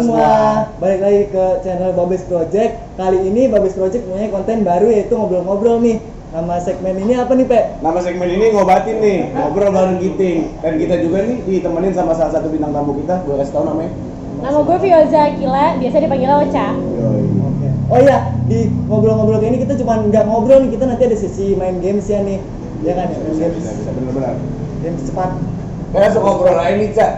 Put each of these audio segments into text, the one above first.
semua, balik lagi ke channel Babes Project. Kali ini Babes Project punya konten baru yaitu ngobrol-ngobrol nih. Nama segmen ini apa nih, Pe? Nama segmen ini ngobatin nih, ngobrol bareng Giting. Dan kita juga nih ditemenin sama salah satu bintang tamu kita, gue kasih tau namanya. Nama gue Fioza Akila, biasa dipanggil Ocha. Oke. Oh iya, di ngobrol-ngobrol kayak ini kita cuma nggak ngobrol nih, kita nanti ada sesi main games ya nih. Ya kan ya, main games. Bisa bener-bener. Games cepat. Langsung ngobrol aja nih, Cak.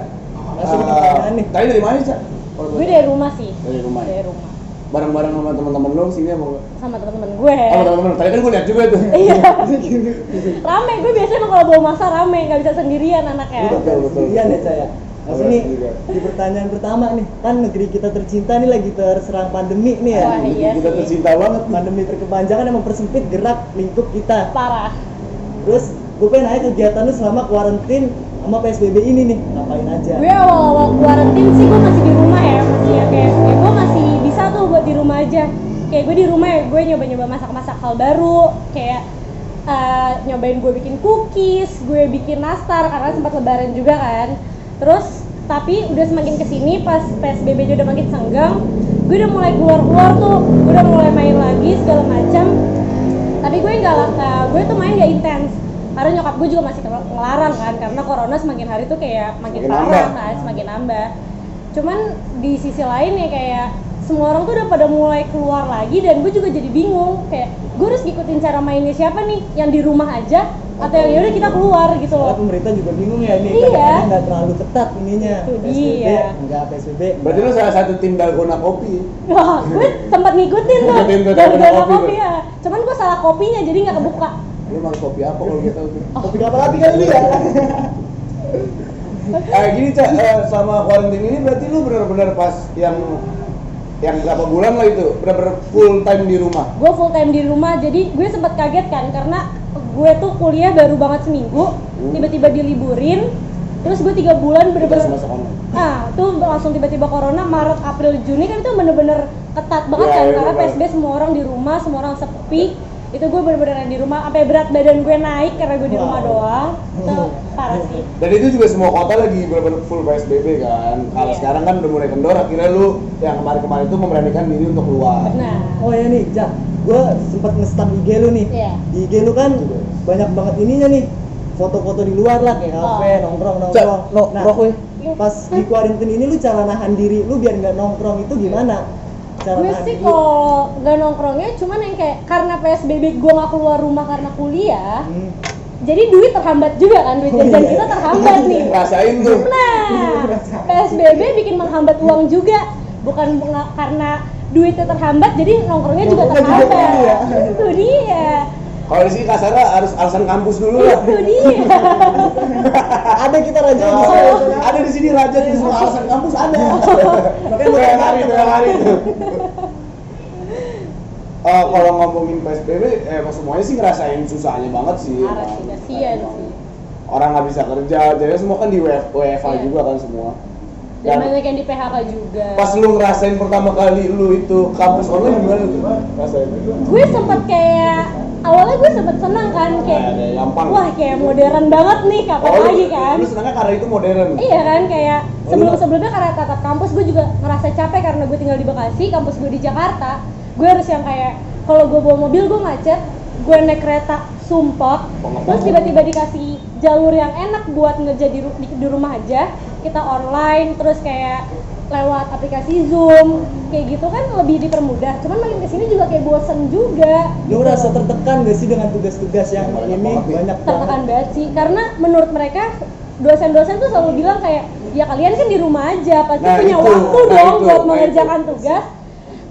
Langsung ke pertanyaan nih. Tadi dari mana, Cak? Gue dari rumah sih. Dari rumah. Dari rumah. Bareng-bareng sama teman-teman lo sini apa? Sama teman-teman gue. Oh, teman-teman. Tadi kan gue lihat juga tuh. Iya. Rame, gue biasanya emang kalau bawa masa rame, nggak bisa sendirian anaknya. Betul. Sendirian ya, Cak ya. Langsung nih, di pertanyaan pertama nih, kan negeri kita tercinta nih lagi terserang pandemi nih ya. Wah, iya Kita sih. tercinta banget. Pandemi terkepanjangan yang mempersempit gerak lingkup kita. Parah. Terus gue pengen nanya kegiatan lu selama kuarantin sama PSBB ini nih, ngapain aja? Gue awal-awal kuarantin sih gue masih di rumah ya, masih ya kayak gue masih bisa tuh buat di rumah aja. Kayak gue di rumah ya, gue nyoba-nyoba masak-masak hal baru, kayak nyobain gue bikin cookies, gue bikin nastar karena sempat lebaran juga kan. Terus tapi udah semakin kesini pas PSBB udah makin senggang, gue udah mulai keluar-keluar tuh, gue udah mulai main lagi segala macam. Tapi gue gue tuh main gak intens. Karena nyokap gue juga masih ngelarang kan, karena corona semakin hari tuh kayak makin parah kan, semakin nambah. Cuman di sisi lain ya kayak semua orang tuh udah pada mulai keluar lagi dan gue juga jadi bingung kayak gue harus ngikutin cara mainnya siapa nih, yang di rumah aja atau yang yaudah kita keluar gitu loh. Soalnya pemerintah juga bingung ya nih, Iya. kadang-kadang nggak terlalu ketat ininya. Itu PSBB, dia. nggak PSBB. Berarti lo salah satu tim dalgona kopi. Wah, gue sempat ngikutin tuh Ngikutin tuh dari dalgona kopi kopi ya. Cuman gue salah kopinya jadi nggak kebuka. Lo mau kopi apa kalau kita tahu tuh? Kopi apa lagi kan ini ya? Gini, Cak, sama kuarantin ini berarti lu benar-benar pas yang berapa bulan lah itu, benar-benar full time di rumah. Gue full time di rumah, jadi gue sempat kaget kan karena gue tuh kuliah baru banget seminggu, tiba-tiba diliburin, terus gue 3 bulan bener-bener Masa online. tuh langsung tiba-tiba corona, Maret, April, Juni kan itu bener-bener ketat banget Ya, kan, ya, karena bener. PSBB semua orang di rumah, semua orang sepi. Itu gue bener-bener di rumah, sampai berat badan gue naik karena gue di rumah doang. Itu parah sih. Dan itu juga semua kota lagi benar-benar full PSBB kan. Kalau Iya. sekarang kan udah mulai kendor, akhirnya lu yang kemarin-kemarin itu memberanikan diri untuk keluar. Nah, Oh ya nih, Jak, gue sempat nge-stalk IG lu nih. Iya. Di IG lu kan banyak banget ininya nih, foto-foto di luar lah kayak kafe, nongkrong. Nah, pas di kuarantin ini lu cara nahan diri lu biar nggak nongkrong itu gimana? Cara gue nahan sih diri. kalau nggak nongkrongnya cuman yang kayak karena PSBB gue nggak keluar rumah karena kuliah. Jadi duit terhambat juga kan, duit jajan kita terhambat nih. Rasain tuh. Nah, PSBB bikin menghambat uang juga, bukan karena duitnya terhambat, jadi nongkrongnya juga Nongkrongnya juga terhambat. perlu ya. Itu dia, Kalau di sini kasarnya harus alasan kampus dulu lah. itu dia. Ada kita raja di Oh, sini. ada di sini raja di semua alasan kampus ada. Makanya lu Kayak hari itu. Kalau ngomongin PSBB, semuanya sih ngerasain susahnya banget sih. Parah sih, kasihan sih. Orang nggak bisa kerja, jadi semua kan di WFH Iya. juga kan semua. Dan banyak yang di PHK juga. Pas lu ngerasain pertama kali lu itu kampus online gimana tuh rasain? Gue sempet kayak awalnya gue sempet senang kan kayak Ada gampang. wah kayak modern banget nih kapan lagi kan. Lu senangnya karena itu modern. Iya kan, kayak sebelum-sebelumnya karena tatap kampus gue juga ngerasa capek karena gue tinggal di Bekasi, kampus gue di Jakarta. Gue harus yang kayak kalau gue bawa mobil gue macet, gue naik kereta sumpek, terus tiba-tiba dikasih jalur yang enak buat ngerja di rumah aja, kita online, terus kayak lewat aplikasi Zoom, kayak gitu kan lebih dipermudah. Cuman makin kesini juga kayak bosen juga. Lu rasa tertekan gak sih dengan tugas-tugas yang Banyak ini banget nih. banyak Tertekan banget? banget sih, karena menurut mereka dosen-dosen tuh selalu bilang kayak ya kalian kan di rumah aja, pasti Nah, punya itu, waktu nah dong itu, buat nah mengerjakan itu. tugas.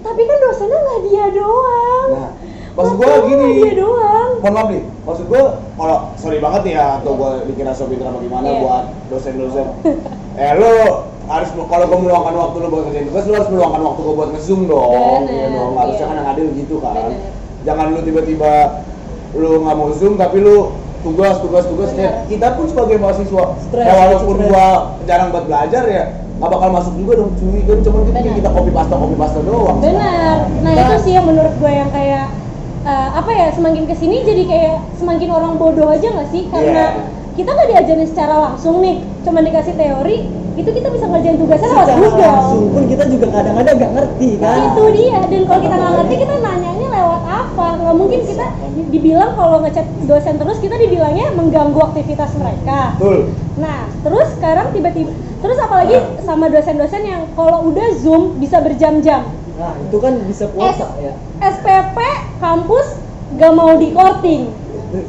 Tapi kan dosennya nggak dia doang. Nah, maksud gua Waktunya gini. nggak dia doang. Mohon maaf nih, maksud gua kalau sorry banget nih ya atau gua dikira so pinter apa gimana Iya. buat dosen-dosen. Lu harus kalau gua meluangkan waktu lu buat kerjain tugas, lu harus meluangkan waktu gua buat nge-zoom dong. Bener, Iya dong, harusnya iya. kan yang adil gitu kan. Bener. Jangan lu tiba-tiba lu nggak mau zoom tapi lu tugas Bener. kayak kita pun sebagai mahasiswa Stres, ya walaupun stres. gua jarang buat belajar ya nggak bakal masuk juga dong cuy kan cuma Bener. kita copy paste doang. Benar. Nah itu sih yang menurut gue yang kayak apa ya, semakin kesini jadi kayak semakin orang bodoh aja nggak sih, karena Iya. kita nggak diajarin secara langsung nih, cuma dikasih teori, itu kita bisa ngerjain tugasnya lewat Secara Google. langsung pun kita juga kadang-kadang gak ngerti kan. Itu dia, dan kalau kita nggak ngerti kita nanyanya lewat apa? Nggak mungkin kita dibilang kalau ngechat dosen terus kita dibilangnya mengganggu aktivitas mereka. Betul. Nah, terus sekarang tiba-tiba, terus apalagi sama dosen-dosen yang kalau udah Zoom bisa berjam-jam. Nah itu kan bisa kuota ya. SPP kampus gak mau di-sorting.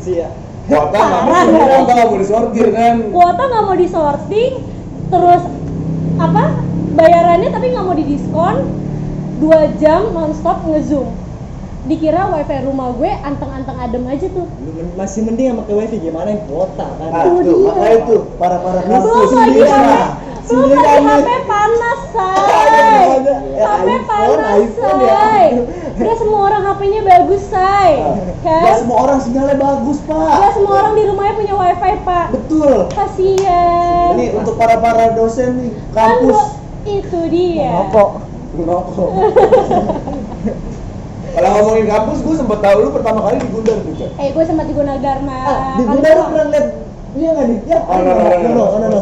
Iya. Kuota Parah, nggak mau disortir kan. Kuota nggak mau di-sorting, terus apa? Bayarannya tapi nggak mau didiskon. 2 jam nonstop nge-zoom. Dikira wifi rumah gue anteng-anteng adem aja tuh. Masih mending sama ke wifi gimana yang kuota kan. Nah, Itu tuh, dia. makanya tuh Para Belum lagi HP panas, say. HP panas, say. Udah semua orang HP-nya bagus, say. Gak Kan? semua orang sinyalnya bagus, Pak. Gak semua orang di rumahnya punya wifi, Pak. Betul. Kasian. Ini untuk para dosen nih, Kan, kampus. itu dia. Rokok. Ngerokok. Kalau ngomongin kampus, gue sempet tahu lu pertama kali di Gundar tuh, Cak. Gue sempat di Gunadarma. Di Bunda lu pernah lihat dia nggak nih? Ya, no.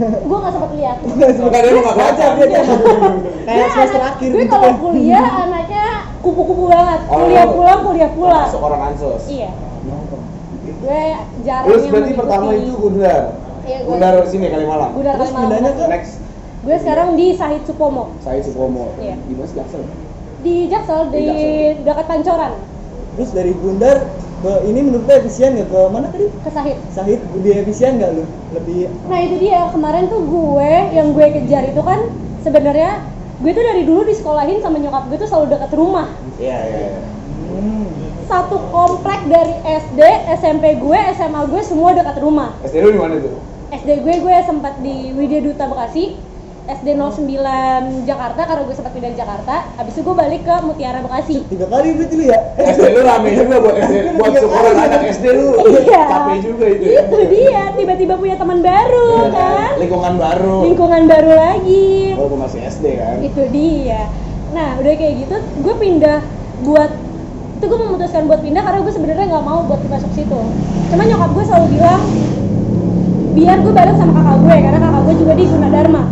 Gue nggak sempat lihat. Enggak, dia mau nggak Baca kelihatan. dia kayak semester akhir Gue gitu kalau kan. kuliah anaknya kupu-kupu banget. Oh. Kuliah pulang. Masuk orang ansos. Iya. Gue jarang Terus yang berarti mengikuti. pertama itu Gundar. Iya, gue. Gundar sini Kalimalang. Gundar Terus Kalimalang. pindahnya ke Next, Gue sekarang di Sahid Supomo. saya Supomo. Iya. Di Mas Jaksel. Di Jaksel, di dekat Pancoran. Terus dari Gundar ke ini menurut lu efisien nggak ke mana tadi? Ke Sahid. Sahid lebih efisien nggak lu? Lebih Nah itu dia, kemarin tuh yang gue kejar itu kan sebenarnya gue tuh dari dulu disekolahin sama nyokap gue tuh selalu dekat rumah. Iya. Satu komplek dari SD, SMP gue, SMA gue semua dekat rumah. SD lu di mana tuh? SD gue sempat di Widya Duta Bekasi, SD 09 Jakarta karena gue sempat pindah Jakarta. Habis itu gue balik ke Mutiara Bekasi. 3 kali berarti lu ya? SD lu rame juga buat SD, buat syukuran anak SD lu. Iya. Capek juga itu. Ya. Itu dia, tiba-tiba punya teman baru kan. Lingkungan baru. Lingkungan baru lagi. Walaupun masih SD kan. Itu dia. Nah udah kayak gitu gue pindah itu gue memutuskan buat pindah karena gue sebenarnya nggak mau buat masuk situ. Cuma nyokap gue selalu bilang biar gue bareng sama kakak gue karena kakak gue juga di Gunadarma.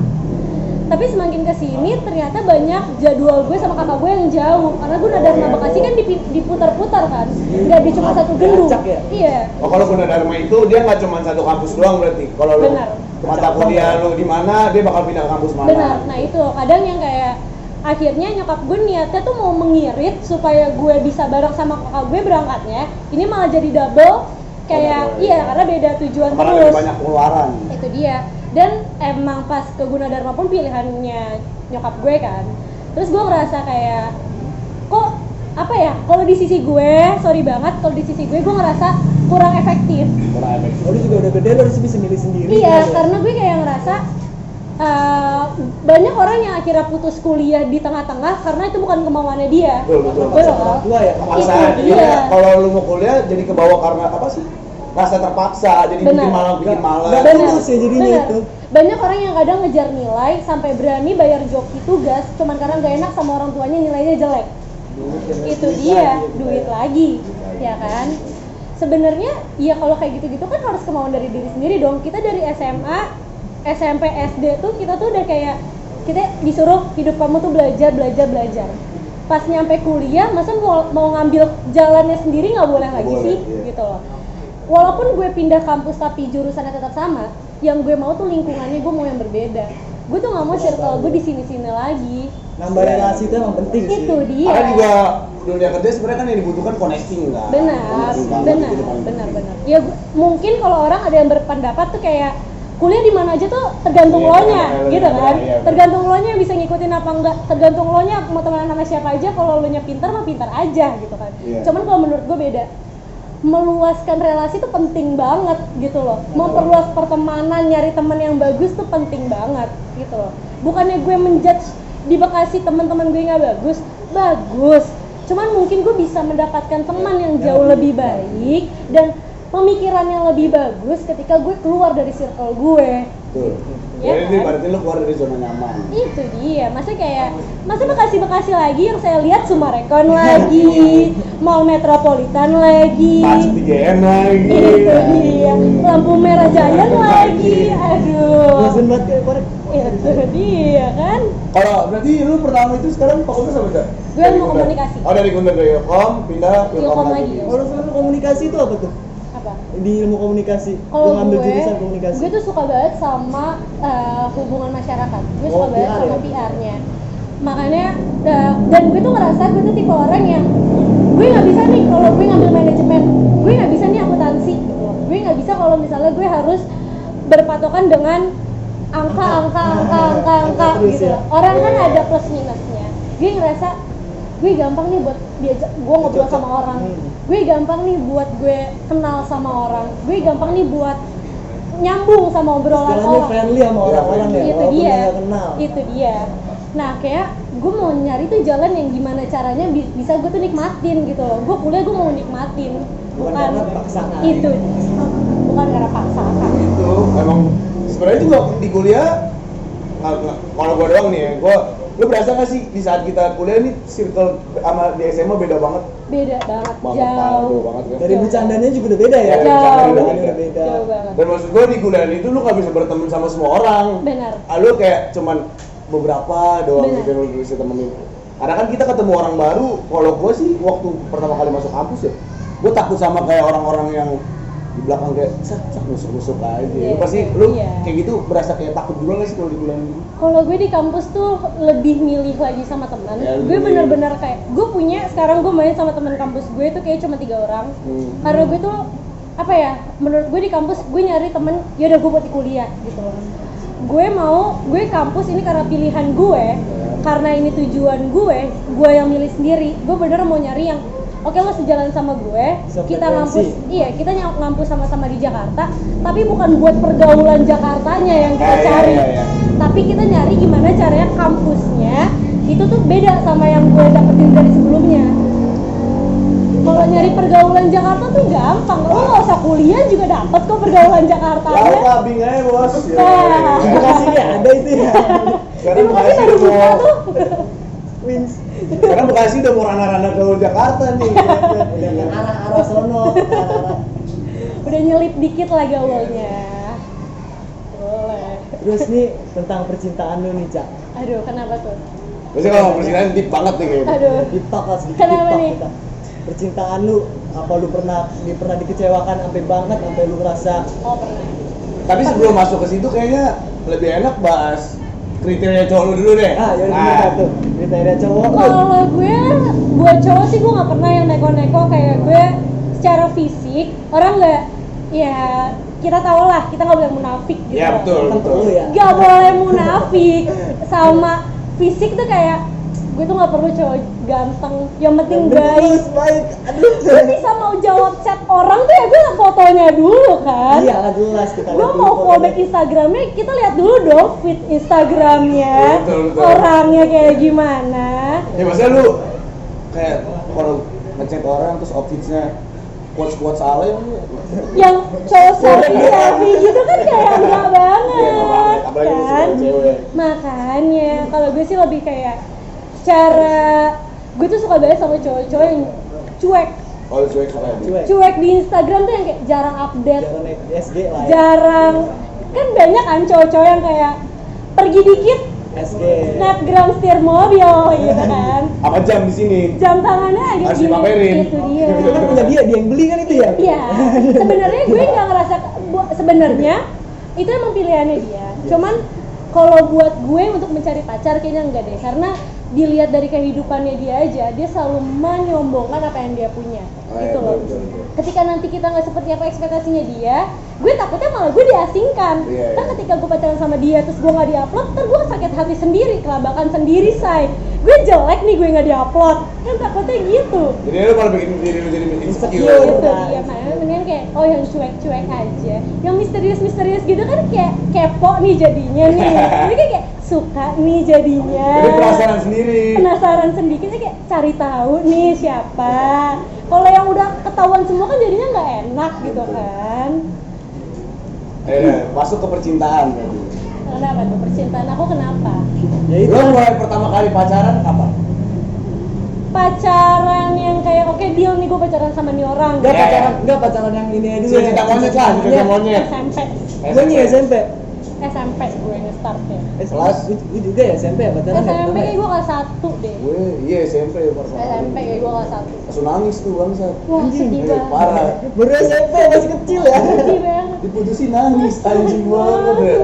Tapi semakin kesini ternyata banyak jadwal gue sama kakak gue yang jauh karena Gunadarma Bekasi kan diputar-putar kan, nggak di cuma satu gedung. Diacak ya? Iya. Oh kalau Gunadarma itu dia nggak cuma satu kampus doang berarti. Kalau lu Benar. mata kuliah lu di mana, dia bakal pindah ke kampus mana. Benar. Nah itu kadang yang kayak akhirnya nyokap gue niatnya tuh mau mengirit supaya gue bisa bareng sama kakak gue berangkatnya. Ini malah jadi double kayak double, iya ya. karena beda tujuan Karena terus. lebih banyak pengeluaran. Itu dia. Dan emang pas ke Gunadarma pun pilihannya nyokap gue kan. Terus gue ngerasa kayak kok apa ya? Kalau di sisi gue, sorry banget, kalau di sisi gue ngerasa kurang efektif. Kurang efektif. Oh, lu juga udah gede lu harus bisa milih sendiri. Iya, kan, ya? karena gue kayak ngerasa banyak orang yang akhirnya putus kuliah di tengah-tengah karena itu bukan kemauannya dia. Betul. Orang tua ya. Paksaan. Itu Jadi dia. kalau lu mau kuliah jadi ke bawah karena apa sih? Rasa terpaksa. Jadi bikin Benar. malam. Nggak tulus ya jadinya Benar. itu. Banyak orang yang kadang ngejar nilai sampai berani bayar joki tugas cuman karena gak enak sama orang tuanya nilainya jelek. Itu dia, duit lagi, ya kan? Sebenarnya ya kalau kayak gitu-gitu kan harus kemauan dari diri sendiri dong. Kita dari SMA, SMP, SD tuh kita tuh udah kayak kita disuruh hidup kamu tuh belajar. Pas nyampe kuliah, masa mau ngambil jalannya sendiri nggak boleh lagi Boleh, sih, iya. gitu loh. Walaupun gue pindah kampus tapi jurusannya tetap sama, yang gue mau tuh lingkungannya gue mau yang berbeda. Gue tuh nggak mau circle gue di sini-sini lagi. Nambah relasi itu emang penting sih. Itu dia. Karena juga dunia kerja sebenarnya kan yang dibutuhkan connecting kan. Benar. Ya mungkin kalau orang ada yang berpendapat tuh kayak kuliah di mana aja tuh tergantung Iya, lo-nya, benar, gitu kan? iya, benar. Tergantung lo-nya bisa ngikutin apa enggak, tergantung lo-nya mau temenan sama siapa aja. Kalau lo-nya pintar mah pintar aja gitu kan. Iya. Cuman kalau menurut gue beda. Meluaskan relasi tuh penting banget gitu loh. Memperluas pertemanan, nyari teman yang bagus tuh penting banget gitu loh. Bukannya gue menjudge di Bekasi teman-teman gue nggak bagus. Cuman mungkin gue bisa mendapatkan teman yang jauh lebih baik dan pemikiran yang lebih bagus ketika gue keluar dari circle gue. Betul. Iya Jadi kan? berarti lu keluar dari zona nyaman. Itu dia, masa Bekasi lagi yang saya lihat Sumarekon lagi, Mall Metropolitan lagi, Pas 3M lagi. itu dia, lampu merah Giant lagi, aduh. Bosan banget kayak korek. Iya kan? Kalau berarti lu pertama itu sekarang fakultas apa tuh? Gue ilmu komunikasi. Oh dari Gundar dari Ilkom pindah Ilkom lagi. Kalau sebenarnya komunikasi itu apa tuh? Apa? Di ilmu komunikasi. Kalau Lu ngambil gue, jurusan komunikasi. gue tuh suka banget sama hubungan masyarakat. Gue suka Oh, banget PR sama ya? PR-nya. Makanya dan gue tuh ngerasa gue tuh tipe orang yang gue nggak bisa nih kalau gue ngambil manajemen, gue nggak bisa nih akuntansi gitu. Gue nggak bisa kalau misalnya gue harus berpatokan dengan angka terus gitu. ya? Orang kan ada plus minusnya. Gue ngerasa gue gampang nih buat diajak gue ngobrol sama orang. Gue gampang nih buat gue kenal sama orang. Gue gampang nih buat nyambung sama obrolan Istilahnya orang. friendly sama orang-orang ya. Itu walaupun dia. nggak kenal. Itu dia. Nah, kayak gue mau nyari tuh jalan yang gimana caranya bisa gue tuh nikmatin gitu loh. Gue kuliah gue mau nikmatin. Bukan karena paksaan. Itu. Bukan karena paksaan. itu emang sebenarnya juga di kuliah kalau gua doang nih ya, lu berasa nggak sih di saat kita kuliah nih circle sama di SMA beda banget? Beda banget, Jauh jauh. banget kan? Dari bercandanya juga udah beda ya. Iya, Jauh. Bercandanya udah beda. Jauh banget. Dan maksud gua di kuliah itu lu nggak bisa berteman sama semua orang. Benar. Lu kayak cuman beberapa doang Benar. gitu yang lu bisa temenin. Karena kan kita ketemu orang baru, kalau gua sih waktu pertama kali masuk kampus ya, gua takut sama kayak orang-orang yang di belakang kayak sak nusuk-nusuk aja. Iya, Lu pasti lu iya. kayak gitu berasa kayak takut juga nggak sih kalau di kuliah gitu? Kalau gue di kampus tuh lebih milih lagi sama teman. Ya, Gue lebih. bener-bener kayak gue punya sekarang gue main sama teman kampus gue tuh kayak cuma 3 orang. Karena gue tuh apa ya? Menurut gue di kampus gue nyari temen. Ya udah gue buat di kuliah gitu loh. Gue kampus ini karena pilihan gue, karena ini tujuan gue yang milih sendiri. Gue bener mau nyari yang oke lo sejalan sama gue, kita ngampus, kita ngampus sama-sama di Jakarta, tapi bukan buat pergaulan Jakartanya yang kita cari, tapi kita nyari gimana caranya kampusnya itu tuh beda sama yang gue dapetin dari sebelumnya. Kalau nyari pergaulan Jakarta tuh gampang, lo nggak usah kuliah juga dapet kok pergaulan Jakarta. Lalu kabing aja bos. Di Bekasi ada itu ya. Sekarang Bekasi Bekasi baru udah buka mau, tuh. Wins. sekarang Bekasi udah mau ranah-ranah ke Jakarta nih. Udah ke arah-arah sono, ke arah-arah. Udah nyelip dikit lah gaulnya. Boleh. Terus nih tentang percintaan lu nih, Cak. Aduh, kenapa tuh? Maksudnya kalau percintaan deep banget nih kayaknya. Aduh. TikTok lah sedikit Kenapa TikTok nih? kita. Percintaan lu, apa lu pernah dikecewakan sampai banget sampai lu ngerasa Oh, pernah. Tapi sebelum masuk ke situ kayaknya lebih enak bahas kriteria cowok lu dulu deh. ya udah tuh kriteria cowok lu. Kalau gue buat cowok sih gue nggak pernah yang neko-neko kayak gue secara fisik orang nggak ya kita tau lah kita nggak boleh munafik gitu. Ya betul betul. Lu ya. Nggak boleh munafik sama fisik tuh kayak gue tuh nggak perlu cowok ganteng yang penting baik. baik. Aduh. Gue bisa mau jawab chat orang tuh ya gue liat fotonya dulu kan. Iya lah jelas kita Gue lihat dulu mau fotonya. fallback Instagramnya, kita lihat dulu dong feed Instagramnya Betul, betul. orangnya kayak gimana. Ya maksudnya lu kayak kalau ngechat orang terus outfitnya quotes ala Yang cowok selfie gitu kan kayak enggak banget apalagi lu kan. suka cewek. Makanya kalau gue sih lebih kayak cara gue tuh suka banget sama cowok-cowok yang cuek. Kalau cuek suka Cuek. Cuek di Instagram tuh yang kayak jarang update. Jangan naik SG lah ya. Jarang kan banyak kan cowok-cowok yang kayak pergi dikit SG. snapgram setir mobil gitu kan, apa jam di sini? jam tangannya agak Harus gini, dipamerin. itu dia. Kan punya dia yang beli kan itu ya. Iya, sebenarnya gue nggak ngerasa sebenarnya itu emang pilihannya dia. Cuman kalau buat gue untuk mencari pacar kayaknya enggak deh, karena dilihat dari kehidupannya dia aja, dia selalu menyombongkan apa yang dia punya, gitu loh. Ketika nanti kita nggak seperti apa ekspektasinya dia, gue takutnya malah gue diasingkan. Iya, Kan iya. ketika gue pacaran sama dia terus gue nggak diupload, ntar gue sakit hati sendiri, kelabakan sendiri say. Gue jelek nih gue nggak diupload, kan takutnya gitu. Jadi lu malah bikin diri lu jadi insecure. Insecure. Gitu dia, makanya mendingan kayak oh yang cuek-cuek aja, yang misterius-misterius gitu kan kayak kepo nih jadinya nih. Tapi kayak suka nih jadinya. Jadi penasaran sendiri. Penasaran sendiri kayak cari tahu nih siapa. Kalau yang udah ketahuan semua kan jadinya nggak enak gitu kan. Masuk ke percintaan tadi. Kenapa tuh percintaan aku kenapa? Ya itu. Lu mulai pertama kali pacaran kapan? Pacaran yang kayak oke deal nih gue pacaran sama nih orang. Enggak pacaran yang ini aja dulu. Cinta monyet lah, cinta Iya. monyet. SMP. Gue nih SMP. SMP gue nge-startnya. Gue juga ya SMP ya pacaran ya SMP pertama ya? kayak gue kelas 1 deh. Gue iya SMP pertama. SMP kayak gue kelas 1. Langsung nangis tuh bangsat. Wah, sedih banget. Parah. Baru SMP masih kecil ya. Sedih banget. Diputusin nangis anjing banget ya.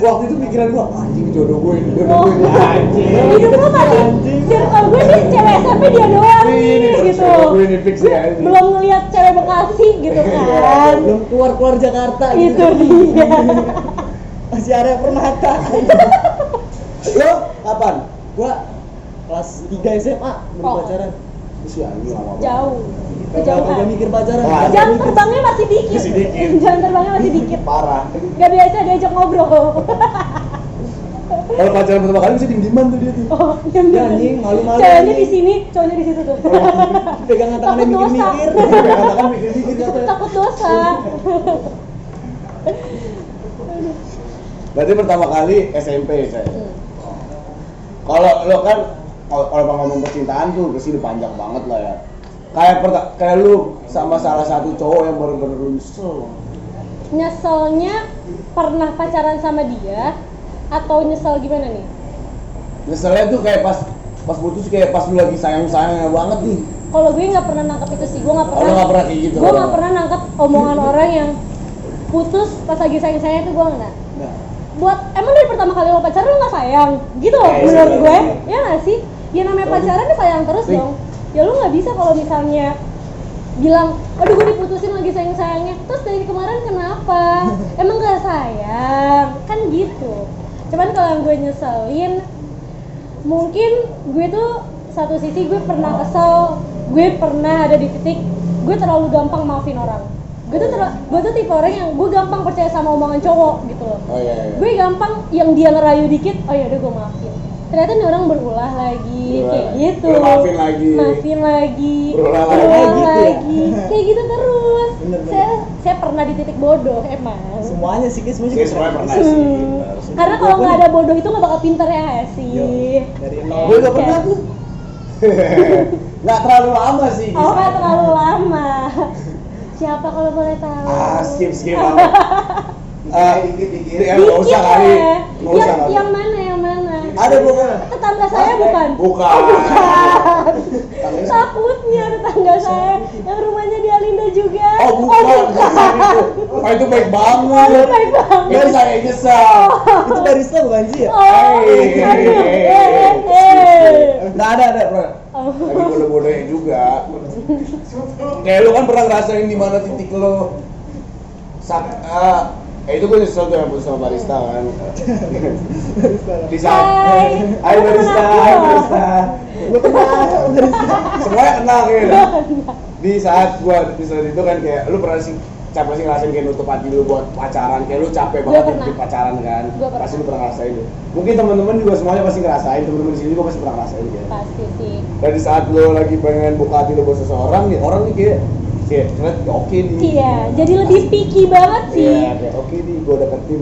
Waktu itu pikiran gua anjing jodoh gue ini, jodoh gue ini anjing. Hidup lu masih circle gue sih cewek SMP dia doang Ini nih gitu. jodoh gue ini fix ya ini. Belum ngeliat cewek Bekasi gitu kan. Belum keluar Jakarta Itu gitu. dia. Masih area Permata. Lo kapan? Gua kelas 3 SMA baru Oh. pacaran. Si anjing lama banget. Jauh. Kagak Kejauhan. mikir pacaran. Wah, Jam terbangnya masih dikit. Masih dikit. Jam terbangnya masih dikit. Parah. Gak biasa diajak ngobrol. Kalau pacaran pertama kali bisa diem-dieman tuh dia tuh. Oh, Ya, anjing, malu-malu, Ceweknya anjing. di sini, cowoknya di situ tuh. Pegangan tangannya Takut dosa. mikir-mikir. Katakan mikir-mikir kata. Takut dosa. Berarti pertama kali SMP saya. Kalau lo kan kalau ngomong percintaan tuh kesini panjang banget lah ya. Kayak lu sama salah satu cowok yang bener-bener lu nyesel. Nyeselnya pernah pacaran sama dia atau nyesel gimana nih? Nyeselnya tuh kayak pas putus kayak pas lu lagi sayang-sayangnya banget nih. Kalau gue nggak pernah nangkep itu sih, gue nggak Oh, pernah. lu nggak pernah kayak gitu? Gue nggak pernah nangkep omongan orang yang putus pas lagi sayang-sayang itu gue nggak. Nah, Buat emang dari pertama kali lo pacaran lo nggak sayang, gitu loh Iya, menurut iya, gue, iya. ya nggak sih? Ya namanya pacaran ya sayang terus Nih. dong. Ya lo nggak bisa kalau misalnya bilang, aduh gue diputusin lagi sayang-sayangnya, terus dari kemarin kenapa? Emang nggak sayang, kan gitu. Cuman kalau yang gue nyeselin, mungkin gue tuh satu sisi gue pernah kesel, gue pernah ada di titik gue terlalu gampang maafin orang. Gue tuh tipe orang yang gue gampang percaya sama omongan cowok gitu loh. Oh iya. Gue gampang yang dia ngerayu dikit, oh ya udah gue maafin. Ternyata nih orang berulah lagi, Berulah. kayak gitu. Lu maafin lagi. Berulah lagi. Kayak gitu ya? kayak gitu terus. Bener. Saya pernah di titik bodoh emang. semuanya sih guys, Sih, semuanya pernah sih. Karena kalau nggak ada bodoh itu nggak bakal pinter ya nggak sih. Dari nol. Gue gak pernah tuh. Nggak terlalu lama sih. Oh nggak terlalu lama. Siapa kalau boleh tahu? Skip banget. Dikit. Nggak usah Dikit kali. ya. Nggak usah kali. Yang mana? Ada bukan? Tetangga saya bukan? Bukan. Oh, bukan. Takutnya tetangga saya yang rumahnya di Alinda juga. Oh bukan. Itu baik banget. Oh, baik banget. Itu saya nyesel. Itu barista bukan sih ya? Oh, Hey. aduh. Nggak ada bro. Oh. Lagi bodoh-bodohnya juga. Kayak lu kan pernah ngerasain di mana titik lo itu gue nyesel tuh yang putus sama barista kan. Di saat Hai barista. Gue kenal barista. Semuanya kenal kayaknya. Di saat gua episode itu kan kayak lu pernah sih capek sih ngerasain kayak nutup hati lu buat pacaran, kayak lu capek Gua banget pernah. di pacaran kan. Gua pernah. Pasti lu pernah ngerasain tuh. Mungkin teman-teman juga semuanya pasti ngerasain, teman-teman di sini juga pasti pernah ngerasain kayak. Pasti sih. Dan di saat lu lagi pengen buka hati lu buat seseorang nih, orang nih kayak oke nih. Iya, jadi lebih picky banget sih. Iya, kayak oke nih, gue deketin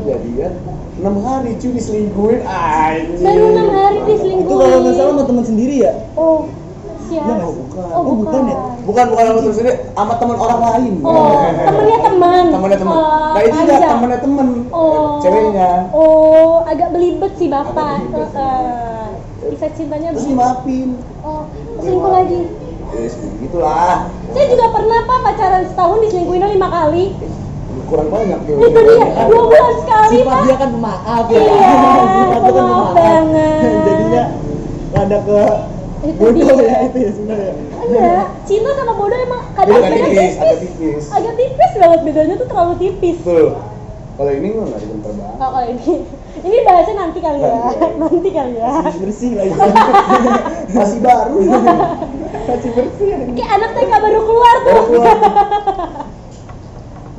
jadian 6 hari cuy diselingkuhin anjing. Baru 6 hari Itu diselingkuhin. kalau nggak salah sama teman sendiri ya? Oh, siapa? Iya, bukan. Oh, Oh, bukan ya? Bukan sama terus ini sama teman orang lain. Oh, temennya teman. Temennya teman. Oh, Nah itu juga panjang. temennya temen. Oh, Ceweknya. Oh, agak belibet sih bapak. Agak belibet. Bisa cintanya Terus belibet. dimaafin. Oh, selingkuh lagi. Yes, begitulah. Saya juga pernah pak pacaran setahun diselingkuhin 5 kali. Kurang banyak tuh. Itu dia 2 bulan sekali Sifat pak. dia kan pemaaf ya. Iya, Sifat dia kan pemaaf pemaaf. banget. Jadinya rada ke Itu bodoh dia. ya itu ya sebenarnya. Enggak, cinta sama bodoh emang kadang Agak beda tipis, agak tipis. tipis. Agak tipis banget, bedanya tuh terlalu tipis. Betul. Kalau ini mah nggak bentar banget. Oh, kalau ini bahasnya nanti kali ya. Nanti kali ya. Masih bersih lagi. Masih baru. Masih bersih. Kayak anak TK baru keluar tuh. Baru keluar.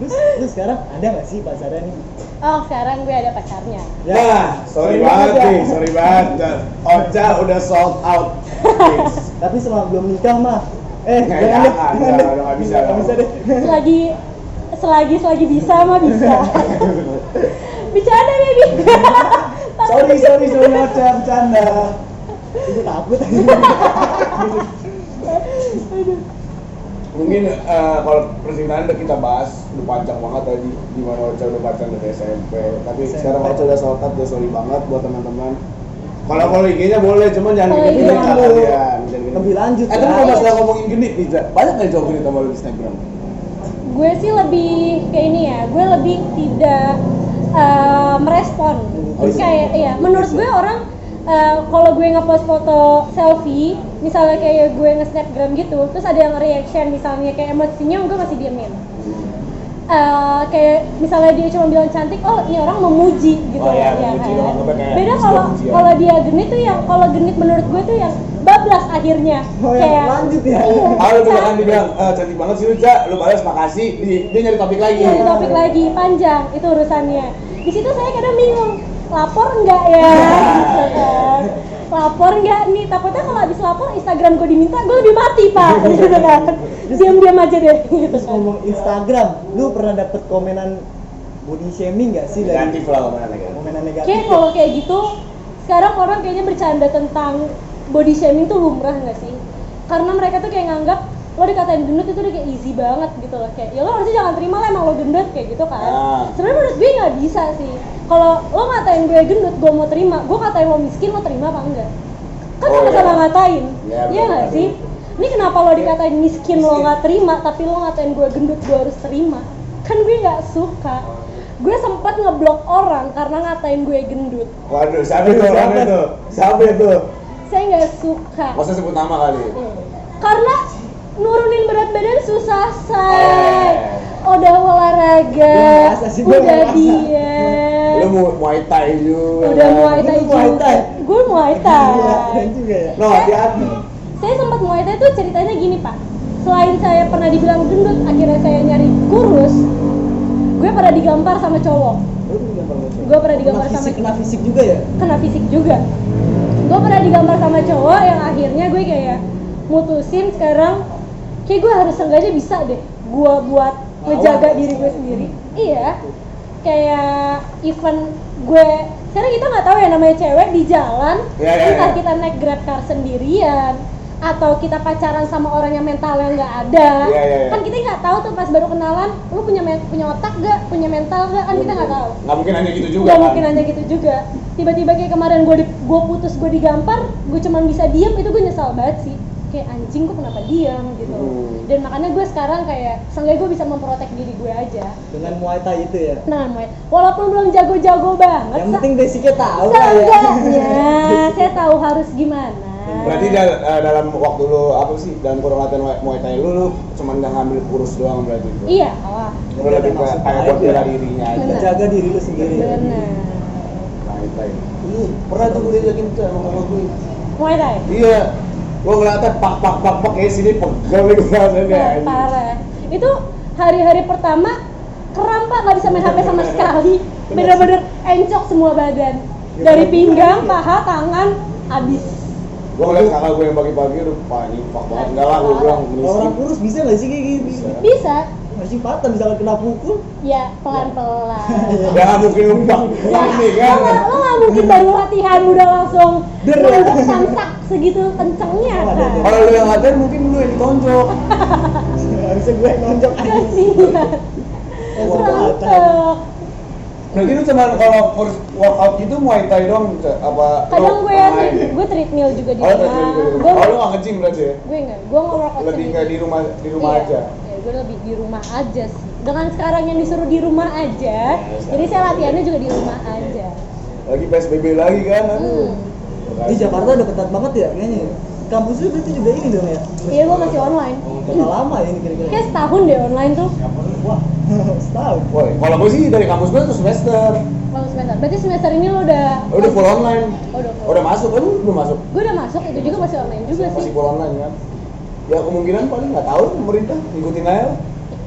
Terus sekarang ada nggak sih pacaran nih? Oh, sekarang gue ada pacarnya. Ya. Nah, sorry banget ya. nih, sorry banget. Ocha udah sold out. Tapi selama belum nikah mah Nggak, jangan deh. jangan, nggak bisa. Nggak bisa deh. Selagi bisa mah bisa. Bercanda baby. sorry Ocha, bercanda. Itu takut. Mungkin kalau percintaan udah kita bahas, udah panjang banget tadi gimana Ocha udah pacaran dari SMP. Tapi sekarang Ocha udah short up, udah sorry banget buat teman-teman. Kalau IG-nya boleh, cuman jangan Oh, genit iya. lah kalian. Jangan genit. Lebih lanjut, Tapi ya. kalau masalah ngomongin genit nih, Ja, banyak nggak cowok genit sama lu di Instagram? Gue sih lebih kayak ini ya, gue lebih tidak merespon. Oh, iya. Kayak iya, menurut gue orang kalau gue ngepost foto selfie, misalnya kayak gue nge-snapgram gitu, terus ada yang reaction misalnya kayak emoji senyum, gue masih diemin. Kayak misalnya dia cuma bilang cantik, oh ini orang memuji gitu Oh, iya, ya memuji kan. doang, tapi kayak Beda sebuah pujian. kalau dia genit tuh yang kalau genit menurut gue tuh yang bablas akhirnya. Oh, yang lanjut ya? Iya, Kalau lu bilang dibilang cantik banget sih lu, Ja, lu balas makasih, dia nyari topik lagi. Iya, topik lagi panjang itu urusannya. Di situ saya kadang bingung, lapor enggak ya? Gitu kan. Lapor enggak nih? Takutnya kalau habis lapor Instagram gue diminta, gue lebih mati pak. Gitu kan. Diam-diam aja deh. Gitu Terus kan. ngomong Instagram, lu pernah dapet komenan body shaming gak sih dari Negatif lah mana lagi. komenan negatif? Kayak kalau kayak gitu, sekarang orang kayaknya bercanda tentang body shaming tuh lumrah nggak sih? Karena mereka tuh kayak nganggap lo dikatain gendut itu udah kayak easy banget gitu loh, kayak ya lo harusnya jangan terima lah emang lo gendut kayak gitu kan. Sebenarnya menurut gue nggak bisa sih. Kalau lo ngatain gue gendut, gue mau terima. Gue katain lo miskin, lo terima apa enggak? Kan Oh, sama-sama iya. ngatain, Iya, iya nggak benar. sih? Ini kenapa lo dikatain miskin lo nggak terima, tapi lo ngatain gue gendut gue harus terima? Kan gue nggak suka. Gue sempat ngeblok orang karena ngatain gue gendut. Waduh, siapa itu orang itu? Siapa itu? Saya nggak suka. Masa sebut nama kali? Karena nurunin berat badan susah Oh, say. iya. Udah olahraga, Gua ngerasa sih, gua udah ngerasa. diet, Lu Muay Thai juga. udah Muay Thai Lu Muay juga. Thai? Gue Muay Thai. Iya, keren juga ya. No, hati-hati. Saya sempat Muay Thai tuh ceritanya gini pak. Selain saya pernah dibilang gendut, akhirnya saya nyari kurus. Gue pernah digampar sama cowok. Lu digambar sama Gue pernah digambar Kena sama fisik, kena fisik juga ya? kena fisik juga. Gue pernah digambar sama cowok yang akhirnya gue kayak mutusin sekarang kayak gue harus seenggaknya bisa deh gue buat ngejaga diri gue sendiri. Iya, kayak event gue sekarang kita nggak tahu ya namanya cewek di jalan, Iya, iya, entah iya. kita naik grab car sendirian atau kita pacaran sama orang yang mentalnya nggak ada. Iya, iya, iya. Kan kita nggak tahu tuh pas baru kenalan, lu punya otak gak, punya mental gak, kan kita nggak tahu. Nggak mungkin hanya gitu juga Gak kan? mungkin aja gitu juga. Tiba-tiba kayak kemarin gue putus, gue digampar, gue cuman bisa diem, itu gue nyesal banget sih. Kayak anjing gue kenapa diam gitu. Dan makanya gue sekarang kayak seenggaknya gue bisa memprotek diri gue aja. Dengan Muay Thai itu ya? Nah, walaupun belum jago-jago banget, Yang penting basicnya tahu lah ya. seenggaknya saya tahu harus gimana. Berarti dalam waktu lu apa sih dalam kurang latihan Muay Thai lu cuma nggak ngambil kurus doang berarti itu? Iya, wah. Lu lebih ke kayak buat bela dirinya aja. Benar. Jaga diri lu sendiri. Bener. Muay Thai. Lu pernah tuh gue diajakin ke sama kakak gue? Muay Thai. Iya. Gue ngeliatnya pak kayak sini pegel nih gue rasanya. Parah. Itu hari-hari pertama kram pak, nggak bisa main HP sama sekali. Bener-bener encok semua badan. Dari pinggang, paha, tangan, abis. Gue ngeliat kakak gue yang pagi-pagi udah panik pak banget. Enggak lah gue bilang Kalau orang miskin. kurus bisa nggak sih kayak gitu? Bisa, Masih patah misalnya kena pukul. ya pelan-pelan. Ya nggak mungkin lumpang. Ini kan. Lo nggak mungkin baru latihan udah langsung nonjok samsak segitu kencengnya kan? Kalau lu yang latihan mungkin lu yang ditonjok. Harusnya gue yang nonjok. Kasihan. Rontok. Berarti lu cuma kalau workout gitu Muay Thai doang apa? Kadang lu gue main? treadmill juga di Oh, rumah. treadmill juga. Gue Oh, lu nggak nge-gym berarti ya? gue nge-workout Lebih sendiri. kayak di rumah Iya, aja. Ya, gue lebih di rumah aja sih. Dengan sekarang yang disuruh di rumah aja, jadi saya latihannya juga di rumah aja. Lagi PSBB lagi kan? Aduh. Di Jakarta udah ketat banget ya kayaknya. Kampus lu berarti juga ini dong ya? Iya, gue masih online. Udah lama ya ini kira-kira. Kayak setahun deh online tuh. Wah, setahun. Woi, kalau gue sih dari kampus gue tuh semester. Kalau semester. Berarti semester ini lo Udah full online. Oh, udah full. Udah masuk kan? Belum masuk. Gue udah masuk, itu juga masih online juga sih. Masih full online kan? Ya kemungkinan paling nggak tahu pemerintah ngikutin aja.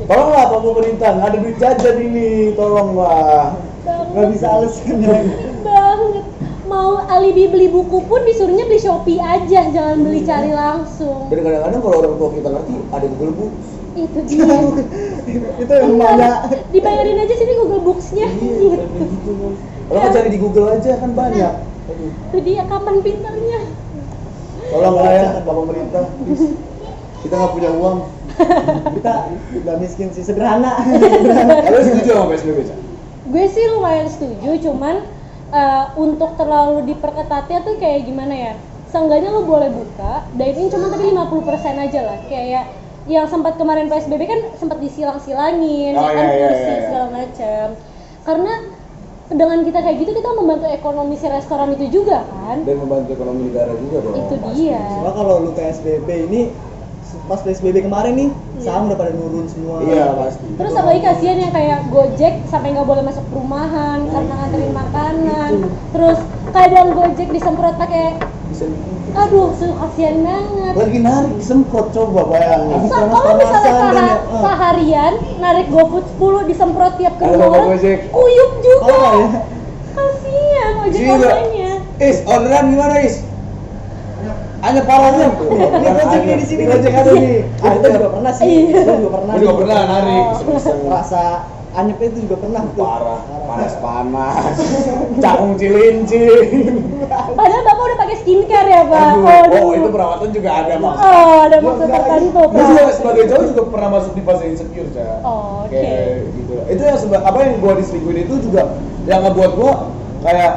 Tolonglah Pak pemerintah, nggak ada duit jajan ini, tolonglah. Nggak bisa alasannya lagi. Banget. Mau alibi beli buku pun disuruhnya beli Shopee aja, jangan beli cari langsung. Dan kadang-kadang kalau orang tua kita ngerti ada Google Books. Itu dia. Itu yang banyak. Dibayarin aja sini Google Books-nya. Iya, kayak gitu. Kalau nggak cari di Google aja kan banyak. Aduh. Itu dia kapan pinternya. Tolonglah ya Pak pemerintah. Kita nggak punya uang. Kita nggak miskin sih, sederhana. Lu setuju sama PSBB, Cak? Gue sih lumayan setuju, cuman untuk terlalu diperketatnya tuh kayak gimana ya, seenggaknya lo boleh buka dine-in cuma tapi 50% aja lah. Kayak yang sempat kemarin PSBB kan sempat disilang-silangin, Oh, ya kan, iya, kursi iya. segala macam. Karena dengan kita kayak gitu kita membantu ekonomi si restoran itu juga kan. Dan membantu ekonomi negara juga dong. Itu pasti. dia. Cuma kalau lu PSBB ini pas PSBB kemarin nih, saham udah pada nurun semua. Iya pasti. Terus apalagi kasihan yang kayak Gojek sampai nggak boleh masuk perumahan karena nganterin makanan. Terus kadang Gojek disemprot pakai, aduh, kasihan banget. Lagi narik semprot, coba bayangin. Kalau misalnya seharian narik GoFood 10 disemprot tiap ke Halo, rumah Bapak orang, Gojek. kuyup juga. Oh, ya. Kasihan ojek Gila. online-nya. Orderan gimana, Is? Hanya parahnya tuh. Ini Gojek nih di sini. Gojek ada nih. Kita juga pernah sih. Iya. Gua juga pernah. Gue juga pernah narik. iseng-iseng. Rasa anyepnya itu juga pernah tuh. Parah, panas-panas. Cakung cilinci. Padahal Bapak udah pakai skincare ya, Pak. Oh, itu perawatan juga ada maksud. Oh, ada maksud tertentu, Gue juga Pak. sebagai cowok juga pernah masuk di fase insecure, Cak. Oh, oke. Kayak gitu. Itu yang apa yang gua diselingkuhin itu juga yang ngebuat gua kayak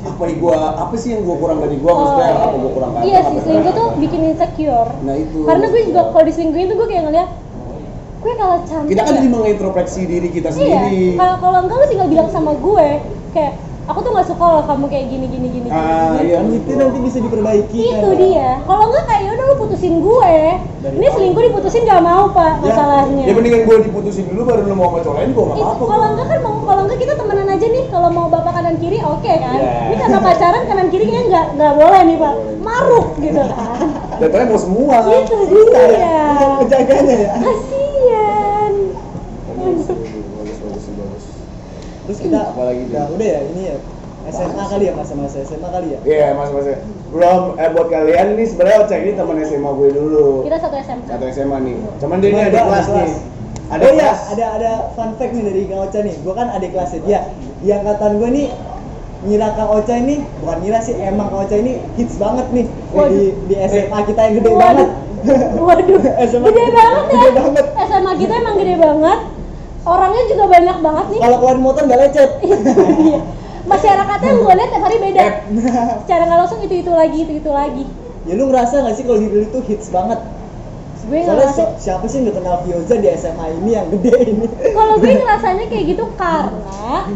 apa sih yang gua kurang dari gua, maksudnya apa gua kurang ganteng, Iya apa sih, segala selingkuh tuh macam. bikin insecure. Nah itu. Karena gue juga kalau diselingkuhin tuh gue kayak ngeliat, gue kalah cantik. Kita kan ya? jadi mengintrospeksi diri kita Iya, sendiri. kalau enggak lu tinggal bilang sama gue, kayak aku tuh nggak suka loh kamu kayak gini. Iya, Kan itu nanti bisa diperbaiki. Itu kan? dia. Kalau enggak kayak yaudah lu putusin gue. Ini selingkuh diputusin nggak mau, Pak, masalahnya. Ya mendingan gua diputusin dulu baru lu mau ngecolain gua enggak Itu apa-apa. kalau enggak kan kalau enggak kita temenan aja nih, kalau mau bapak kanan kiri oke kan. Iya. Ini karena pacaran kanan kirinya nggak boleh nih, Pak. Maruk gitu kan. Datanya mau semua. Itu Bisa dia. ya. Penjaganya ya. Kasian. Bagus. Terus kita Apalagi udah ya ini ya. SMA kali ya, masa-masa SMA kali ya. Iya, mas. Belum buat kalian ini sebenarnya Ocek ini teman SMA gue dulu. Kita satu SMP. Satu SMA nih. Cuman dia ini Gua ada ada kelas nih. Ada Oh iya, kelas. ada fun fact nih dari Kang Ocha nih. Gua kan adik kelasnya dia. Di angkatan gua nih ngira Kang Ocha ini, bukan ngira sih, emang Kang Ocha ini hits banget nih. Di SMA kita yang gede banget. Waduh, SMA gede banget ya. Gede banget. SMA kita emang gede banget. Orangnya juga banyak banget nih. Kalau keluarin motor nggak lecet. Iya. Masyarakatnya yang gue lihat tiap hari beda. Secara nggak langsung itu lagi. Ya lu ngerasa nggak sih kalau diri lu tuh hits banget? Gue Soalnya ngerasa, siapa sih yang nggak kenal Fioza di SMA ini yang gede ini? kalau gue ngerasanya kayak gitu karena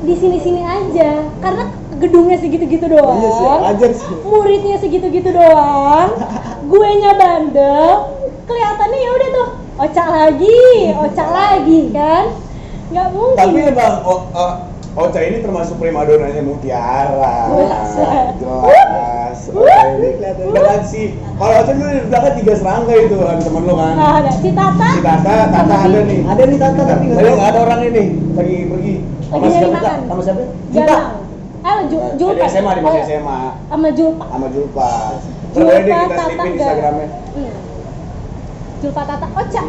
di sini aja. Karena gedungnya segitu-gitu doang. Iya sih, ajar sih. Muridnya segitu-gitu doang. Guenya bandel. Kelihatannya ya udah tuh, ocak lagi kan? Nggak mungkin. Tapi emang Ocha ini termasuk primadonanya Mutiara. Buset. Jelas. Ocha ini kelihatan sih. Kalau Ocha dulu di belakang 3 serangga itu kan temen lu kan. Nah, ada si Tata. Si Tata ada nih. Ada nih Tata tapi nggak Tapi tahu. nggak ada orang ini lagi pergi. Sama Lagi nyari siapa? makan. Sama siapa? Galang. Julpa. Di SMA, di masih SMA. Sama Julpa. Sama Julpa. Julpa, Terus kita Tata, selipin Galang. Instagramnya. Iya. Julpa Tata Ocha.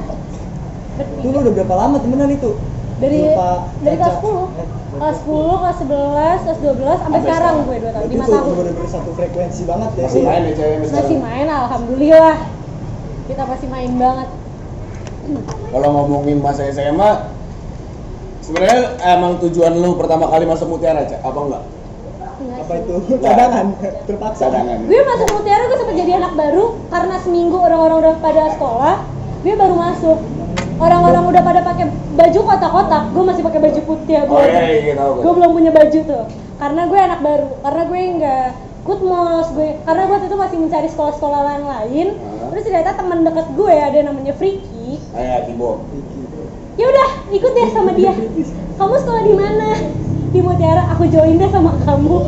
Itu lu udah berapa lama temenan itu? Dari Julpa, kelas Ocha. 10. Kelas 10, kelas 11, kelas 12 sampai sekarang gue 2 tahun, 5 Itu tahun. bener-bener satu frekuensi banget ya. Masih main ya cewek Masih main, alhamdulillah. Kita masih main banget. Kalau ngomongin masa SMA, sebenarnya emang tujuan lu pertama kali masuk Mutiara, Cak? Apa enggak? Enggak Apa sih. itu? Cadangan, terpaksa. Cadangan. Gue masuk Mutiara, gue sempat jadi anak baru karena seminggu orang-orang udah pada sekolah, gue baru masuk. Orang-orang udah pada pakai baju kotak-kotak, gue masih pakai baju putih ya. Oh iya, tahu. Gue belum punya baju tuh, karena gue anak baru, karena gue nggak ikut mos, karena gue waktu itu masih mencari sekolah-sekolah lain. Terus ternyata teman dekat gue ada namanya Friki. Kayak Tibo. Ya udah, ikut deh sama dia. Kamu sekolah di mana? Di Mutiara. Aku join deh sama kamu,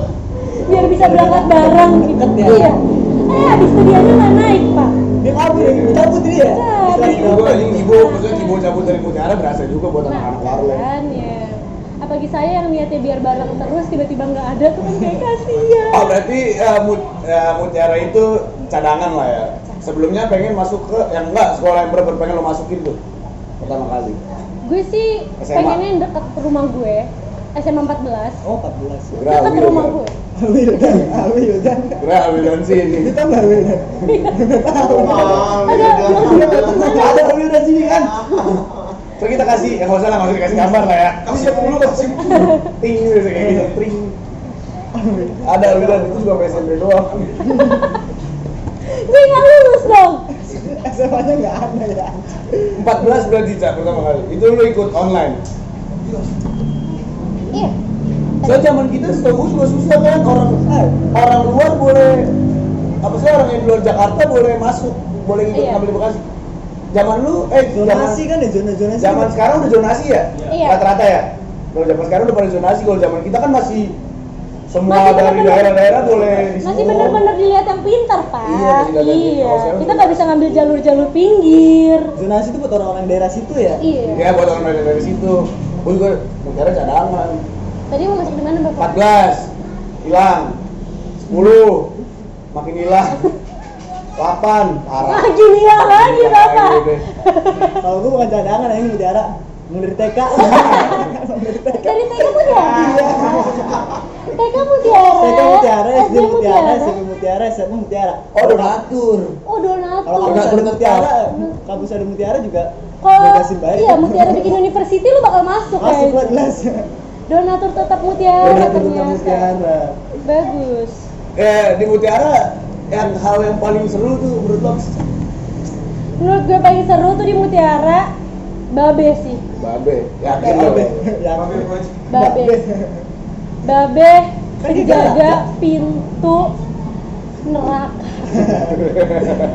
biar bisa berangkat bareng. Deket ya? Iya. Habis itu dia nggak naik, Pak. Dia kabur, cabut dia ya? Cabut. Tibo lagi Tibo, maksudnya Tibo cabut dari Mutiara berasa juga buat anak-anak baru ya. makanya. Apalagi saya yang niatnya biar bareng terus tiba-tiba nggak ada tuh kan kayak kasihan. Oh berarti Mutiara itu cadangan lah ya. Sebelumnya pengen masuk ke yang enggak sekolah yang bener pengen lo masukin tuh pertama kali. Gue sih SMA. pengennya yang deket rumah gue, SMA 14. Oh, 14 ya. Grawi Deket rumah ya. gue. Wildan. Kira Wildan sini. Kita nggak Wildan. Ada Wildan sini kan? So kita kasih, nggak usah lah, nggak usah dikasih gambar lah ya. Kamu siap dulu kasih ting gitu kayak gitu, tring. Ada Wildan itu juga SMP doang. Gue nggak lulus dong. SMA-nya nggak ada ya. 14 berarti Cak pertama kali. Itu lu ikut online. Iya. So zaman kita setahu juga susah kan, orang luar boleh apa sih, orang yang di luar Jakarta boleh masuk, boleh ikut Iya. ngambil di Bekasi. Zaman lu Zonasi kan ya, zona-zona. zaman sekarang udah zonasi ya? Iya. Rata-rata ya? Kalau zaman sekarang udah pada zonasi, kalau zaman kita kan masih semua Masih dari bener-bener- daerah-daerah boleh di Masih situ. bener-bener dilihat yang pintar, Pak. Iya, masih dilihat yang pintar. Kalau sekarang Kita nggak bisa ngambil jalur-jalur pinggir. Zonasi itu buat orang-orang daerah situ ya. Iya. Ya buat orang dari situ. Gue juga negara cadangan. Tadi mau masuk di mana, Bapak? 14 hilang, 10 makin hilang, 8 parah. Makin hilang lagi, Bapak. Lagi deh. Kalau gue bukan cadangan, ini mutiara. Mau dari TK. Dari TK Mutiara. TK Mutiara. TK mutiara, SD SD mutiara, SMP mutiara, SMA mutiara. Oh donatur. Oh, donatur. Kalau kampus ada mutiara, kampus ada mutiara juga Kalau bebasin baik. iya Mutiara bikin university lu bakal masuk Masuk lah kayak jelas. donatur tetap Mutiara Donatur tetap ternyata. mutiara. Bagus. Di mutiara yang hal yang paling seru tuh menurut lo? Menurut gue paling seru tuh di Mutiara Babe sih. Babe, yakin lo? Babe. Ya. Babe. Babe Kan dia penjaga galak, pintu neraka.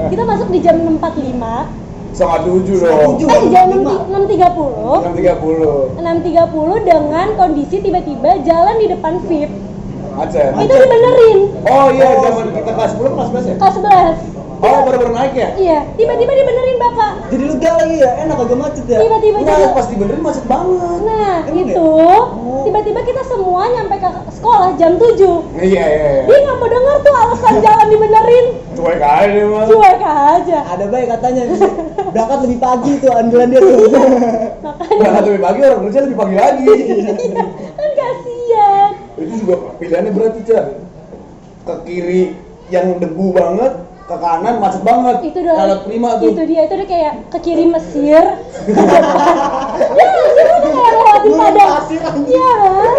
Kita masuk di jam 6.45. Setengah 7 dong. Jam 6.30. 6.30 dengan kondisi tiba-tiba jalan di depan VIP Aceh. itu dibenerin Oh iya, zaman kita kelas 10 kelas 11 ya? kelas 11. Oh, baru naik ya? Iya, tiba-tiba dibenerin Bapak. Jadi lega lagi ya, enak agak macet ya. Tiba-tiba Enggak, jadi pas dibenerin macet banget. nah, Emang itu tiba-tiba kita semua nyampe ke sekolah jam 7. Iya. Dia nggak mau denger tuh alasan jalan dibenerin. Cuek aja dia mah. Cuek aja. Ada baik katanya berangkat lebih pagi tuh andalan dia tuh. Makanya Berangkat lebih pagi, orang kerja lebih pagi lagi. kan kasihan. Itu juga pilihannya berarti, Cak. Ke kiri yang debu banget, ke kanan macet banget. Itu udah Alat prima tuh. Itu dia itu udah kayak ke kiri Mesir. Ya, itu udah kayak lewatin Padang. Iya kan?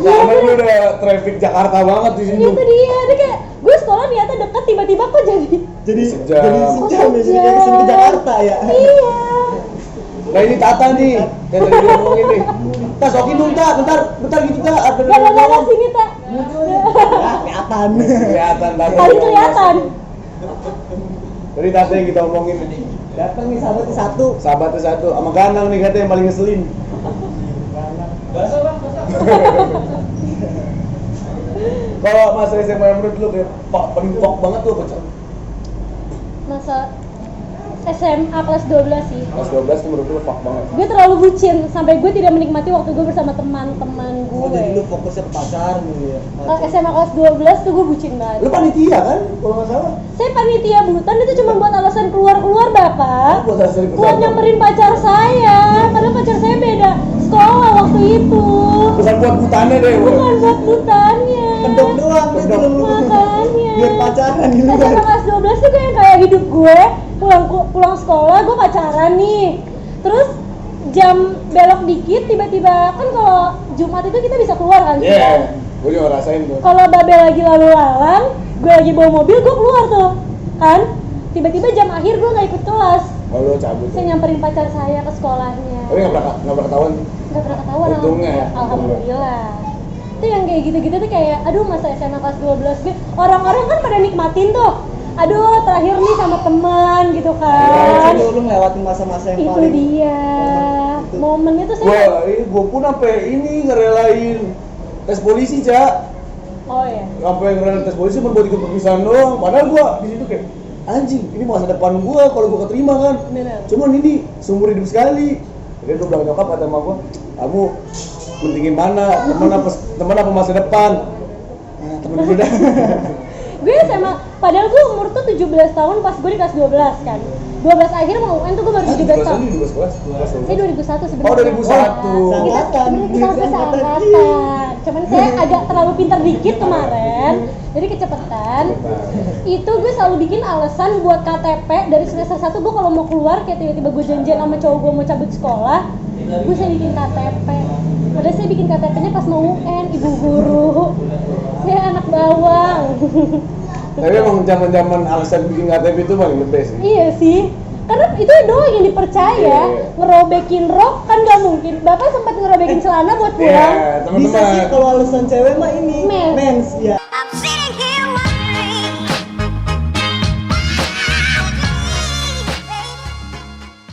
Karena itu udah traffic Jakarta banget di sini. Itu dia kayak gue sekolah niatnya deket tiba-tiba kok jadi Jadi Sejam. jadi sejam ya, jadi kayak kesini ke Jakarta ya. iya. Nah ini Tata nih, yang tadi ngomongin nih. Tas oke dulu, Tak. Bentar gitu, Tak. Ada Gak sini tak. Ya, kelihatan. kelihatan Tata. Paling kelihatan. Jadi Tata yang kita omongin nih. Datang nih sahabatnya satu. Sahabatnya satu, sama Ganang nih katanya yang paling ngeselin. Kalau masa SMA yang menurut lu kayak paling pok banget tuh apa, Cak? Masa SMA kelas 12 sih. Kelas 12 tuh menurut lu fuck banget. Gue terlalu bucin sampai gue tidak menikmati waktu gue bersama teman-teman Oh, jadi lu gue. fokusnya ke pacar gitu ya. SMA kelas 12 tuh gue bucin banget. Lu panitia kan? Kalau nggak salah. Saya panitia butan itu cuma buat alasan keluar-keluar Bapak. Buat hasil Buat kesana. nyamperin pacar saya. Padahal pacar saya beda sekolah waktu itu. Bukan buat butannya deh. Bukan buat butannya. Kedok doang dia Kedok. belum lu. Makanya. Biar pacaran gitu SMA kan. kelas 12 tuh kayak hidup gue pulang sekolah gue pacaran nih. Terus jam belok dikit tiba-tiba kan kalau Jumat itu kita bisa keluar kan? Iya. Gue juga ngerasain tuh. Kalau Babe lagi lalu lalang, gue lagi bawa mobil, gue keluar tuh kan? Tiba-tiba jam akhir gue nggak ikut kelas. Oh, lu cabut. Saya nyamperin pacar saya ke sekolahnya. Tapi nggak pernah ketahuan. Nggak pernah ketahuan. Untungnya ya. Alhamdulillah. Itu yang kayak gitu-gitu tuh kayak, aduh masa SMA kelas 12 gue, orang-orang kan pada nikmatin tuh. Aduh terakhir nih sama teman gitu kan. Lu ngelewatin masa-masa yang Itu paling dia. Itu. Momennya tuh saya. Gue pun sampai ini ngerelain tes polisi, Cak. Oh ya. Sampai ngerelain tes polisi cuma buat ikut perpisahan doang. Padahal gue di situ kayak anjing, ini masa depan gue kalau gue keterima kan. Benar. Cuman ini seumur hidup sekali. Jadi gue bilang nyokap kata sama gue, kamu pentingin mana, teman apa masa depan? Nah, temen aja dah. Gue SMA, padahal gue umur tuh 17 tahun pas gue di kelas 12 kan. 12 akhir mau UN tuh gue baru 17 tahun. Ini 12 kelas. Saya 2001 sebenarnya. Oh, 2001. Kita Seangkatan. sebenarnya kita harusnya seangkatan. cuman saya agak terlalu pintar dikit kemarin, jadi kecepatan. Itu gue selalu bikin alasan buat KTP dari semester 1 gue kalau mau keluar kayak tiba-tiba gue janjian sama cowok gue mau cabut sekolah, gue saya bikin KTP. Padahal saya bikin KTP-nya pas mau UN, ibu guru. Saya anak bawang. Tapi emang zaman-zaman alasan bikin KTP itu paling the best sih. Iya sih. Karena itu doang yang dipercaya. Ngerobekin rok kan gak mungkin. Bapak sempat ngerobekin celana buat pulang. Iya, teman-teman. Bisa sih kalau alasan cewek mah ini Mens. mens ya. I'm sitting here